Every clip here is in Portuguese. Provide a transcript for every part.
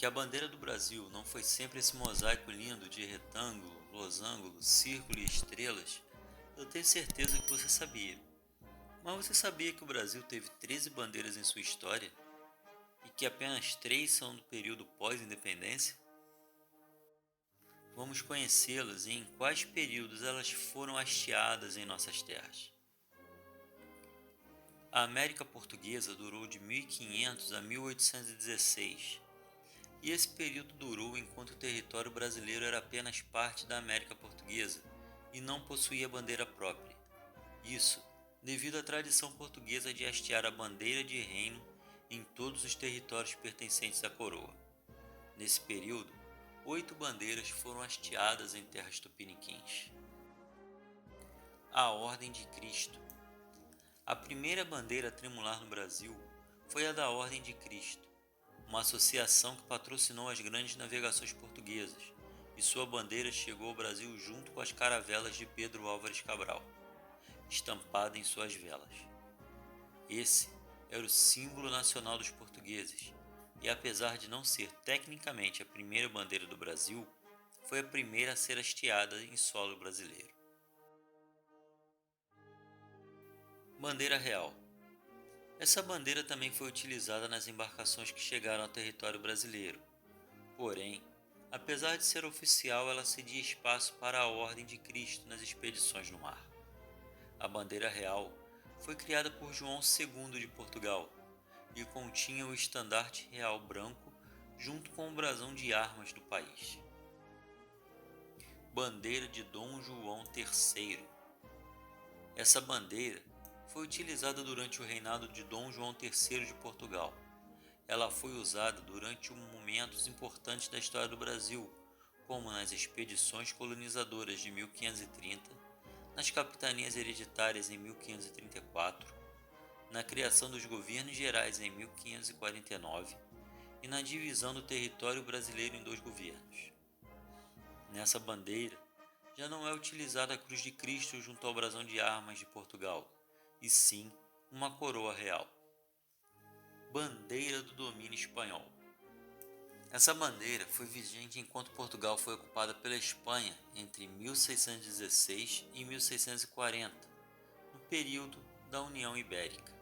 Que a bandeira do Brasil não foi sempre esse mosaico lindo de retângulo, losango, círculo e estrelas, eu tenho certeza que você sabia. Mas você sabia que o Brasil teve 13 bandeiras em sua história? E que apenas 3 são do período pós-independência? Vamos conhecê-las e em quais períodos elas foram hasteadas em nossas terras. A América Portuguesa durou de 1500 a 1816, e esse período durou enquanto o território brasileiro era apenas parte da América Portuguesa e não possuía bandeira própria. Isso devido à tradição portuguesa de hastear a bandeira de reino em todos os territórios pertencentes à coroa. Nesse período, 8 bandeiras foram hasteadas em terras tupiniquins. A Ordem de Cristo. A primeira bandeira a tremular no Brasil foi a da Ordem de Cristo, uma associação que patrocinou as grandes navegações portuguesas, e sua bandeira chegou ao Brasil junto com as caravelas de Pedro Álvares Cabral, estampada em suas velas. Esse era o símbolo nacional dos portugueses, e apesar de não ser tecnicamente a primeira bandeira do Brasil, foi a primeira a ser hasteada em solo brasileiro. Bandeira Real. Essa bandeira também foi utilizada nas embarcações que chegaram ao território brasileiro. Porém, apesar de ser oficial, ela cedia espaço para a Ordem de Cristo nas expedições no mar. A bandeira real foi criada por João II de Portugal e continha o estandarte real branco junto com o brasão de armas do país. Bandeira de Dom João III. Essa bandeira foi utilizada durante o reinado de Dom João III de Portugal. Ela foi usada durante momentos importantes da história do Brasil, como nas expedições colonizadoras de 1530, nas capitanias hereditárias em 1534, na criação dos governos gerais em 1549 e na divisão do território brasileiro em 2 governos. Nessa bandeira, já não é utilizada a Cruz de Cristo junto ao brasão de armas de Portugal, e sim uma coroa real. Bandeira do domínio espanhol. Essa bandeira foi vigente enquanto Portugal foi ocupada pela Espanha entre 1616 e 1640, no período da União Ibérica.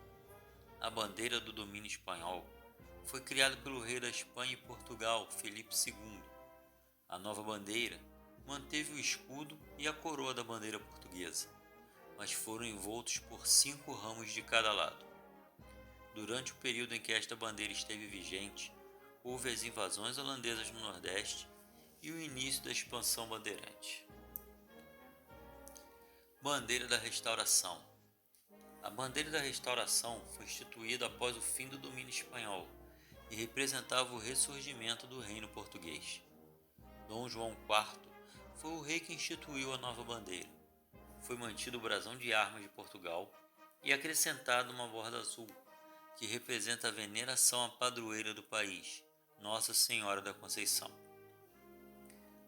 A bandeira do domínio espanhol foi criada pelo rei da Espanha e Portugal, Felipe II. A nova bandeira manteve o escudo e a coroa da bandeira portuguesa, mas foram envoltos por 5 ramos de cada lado. Durante o período em que esta bandeira esteve vigente, houve as invasões holandesas no Nordeste e o início da expansão bandeirante. Bandeira da Restauração. A bandeira da Restauração foi instituída após o fim do domínio espanhol e representava o ressurgimento do reino português. Dom João IV foi o rei que instituiu a nova bandeira. Foi mantido o brasão de armas de Portugal e acrescentado uma borda azul, que representa a veneração à padroeira do país, Nossa Senhora da Conceição.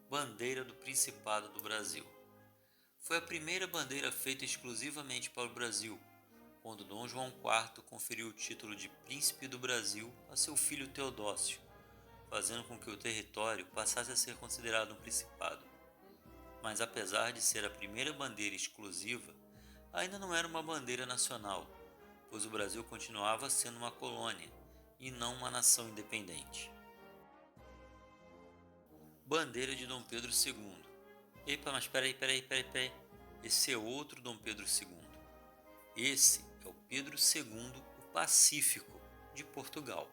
Bandeira do Principado do Brasil. Foi a primeira bandeira feita exclusivamente para o Brasil, quando Dom João IV conferiu o título de Príncipe do Brasil a seu filho Teodósio, fazendo com que o território passasse a ser considerado um principado. Mas apesar de ser a primeira bandeira exclusiva, ainda não era uma bandeira nacional, pois o Brasil continuava sendo uma colônia e não uma nação independente. Bandeira de Dom Pedro II. Epa, mas peraí. Esse é outro Dom Pedro II. Esse é o Pedro II, o Pacífico, de Portugal.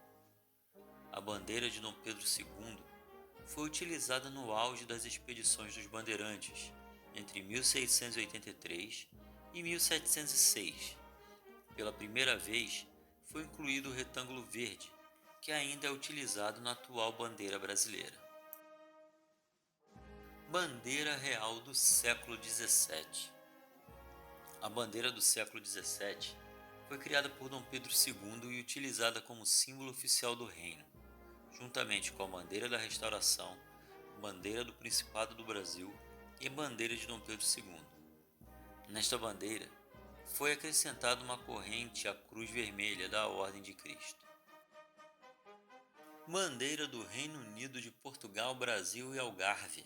A bandeira de Dom Pedro II foi utilizada no auge das expedições dos bandeirantes, entre 1683 e 1706. Pela primeira vez, foi incluído o retângulo verde, que ainda é utilizado na atual bandeira brasileira. Bandeira Real do século XVII. A bandeira do século XVII foi criada por Dom Pedro II e utilizada como símbolo oficial do reino, juntamente com a bandeira da Restauração, bandeira do Principado do Brasil e bandeira de Dom Pedro II. Nesta bandeira, foi acrescentada uma corrente à cruz vermelha da Ordem de Cristo. Bandeira do Reino Unido de Portugal, Brasil e Algarve.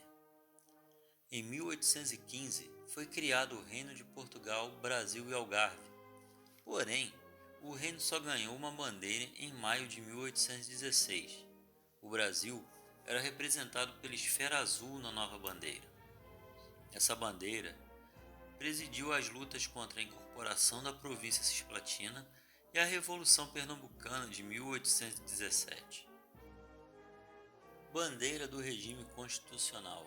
Em 1815 foi criado o Reino de Portugal, Brasil e Algarve. Porém, o reino só ganhou uma bandeira em maio de 1816. O Brasil era representado pela esfera azul na nova bandeira. Essa bandeira presidiu as lutas contra a incorporação da província cisplatina e a Revolução Pernambucana de 1817. Bandeira do regime constitucional.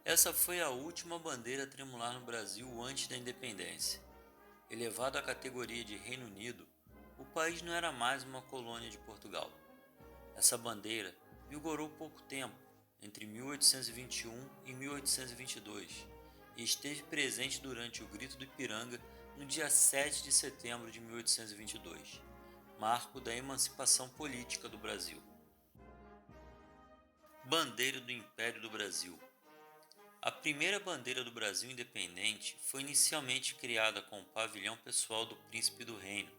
Essa foi a última bandeira a tremular no Brasil antes da independência. Elevado à categoria de Reino Unido, o país não era mais uma colônia de Portugal. Essa bandeira vigorou pouco tempo, entre 1821 e 1822, e esteve presente durante o Grito do Ipiranga no dia 7 de setembro de 1822, marco da emancipação política do Brasil. Bandeira do Império do Brasil. A primeira bandeira do Brasil independente foi inicialmente criada com o pavilhão pessoal do príncipe do reino.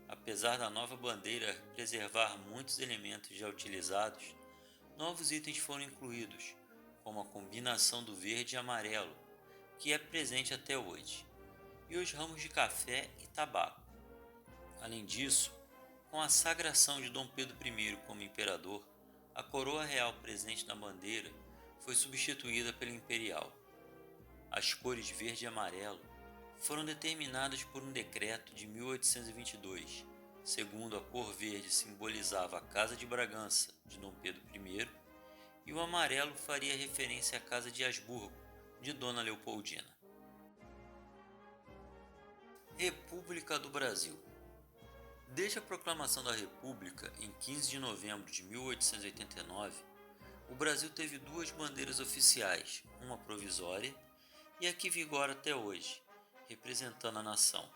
Apesar da nova bandeira preservar muitos elementos já utilizados, novos itens foram incluídos, como a combinação do verde e amarelo, que é presente até hoje, e os ramos de café e tabaco. Além disso, com a sagração de Dom Pedro I como imperador, a coroa real presente na bandeira foi substituída pela imperial. As cores verde e amarelo foram determinadas por um decreto de 1822, segundo a cor verde simbolizava a Casa de Bragança de Dom Pedro I e o amarelo faria referência à Casa de Habsburgo de Dona Leopoldina. República do Brasil. Desde a proclamação da República em 15 de novembro de 1889, o Brasil teve duas bandeiras oficiais, uma provisória e a que vigora até hoje, representando a nação.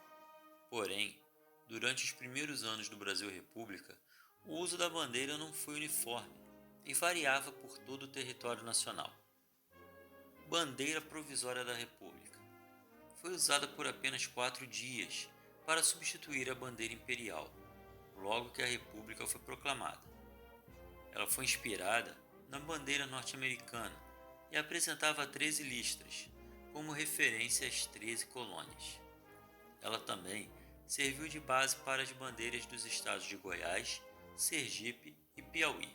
Porém, durante os primeiros anos do Brasil República, o uso da bandeira não foi uniforme e variava por todo o território nacional. Bandeira Provisória da República. Foi usada por apenas 4 dias para substituir a bandeira imperial, logo que a República foi proclamada. Ela foi inspirada na bandeira norte-americana e apresentava 13 listras, como referência às 13 colônias. Ela também serviu de base para as bandeiras dos estados de Goiás, Sergipe e Piauí.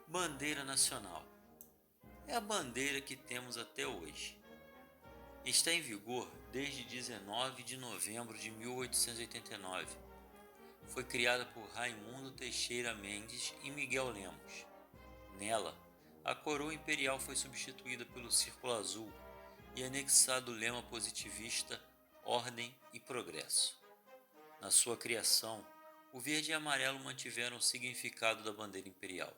Bandeira Nacional. É a bandeira que temos até hoje. Está em vigor desde 19 de novembro de 1889. Foi criada por Raimundo Teixeira Mendes e Miguel Lemos. Nela, a coroa imperial foi substituída pelo círculo azul e anexado o lema positivista Ordem e Progresso. Na sua criação, o verde e amarelo mantiveram o significado da bandeira imperial.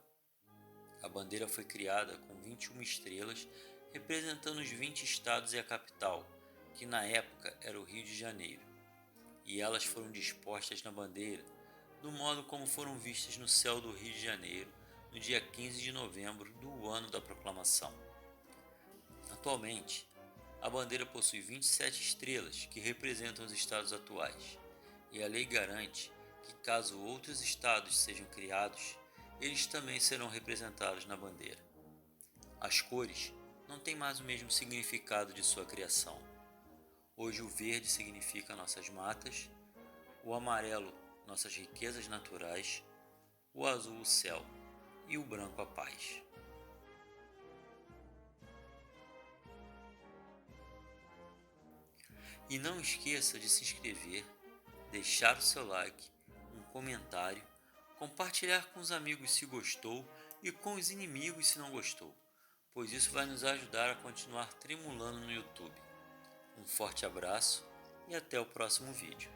A bandeira foi criada com 21 estrelas representando os 20 estados e a capital, que na época era o Rio de Janeiro, e elas foram dispostas na bandeira do modo como foram vistas no céu do Rio de Janeiro no dia 15 de novembro do ano da proclamação. Atualmente, a bandeira possui 27 estrelas que representam os estados atuais, e a lei garante que caso outros estados sejam criados, eles também serão representados na bandeira. As cores não têm mais o mesmo significado de sua criação. Hoje o verde significa nossas matas, o amarelo nossas riquezas naturais, o azul o céu e o branco a paz. E não esqueça de se inscrever, deixar o seu like, um comentário, compartilhar com os amigos se gostou e com os inimigos se não gostou, pois isso vai nos ajudar a continuar tremulando no YouTube. Um forte abraço e até o próximo vídeo.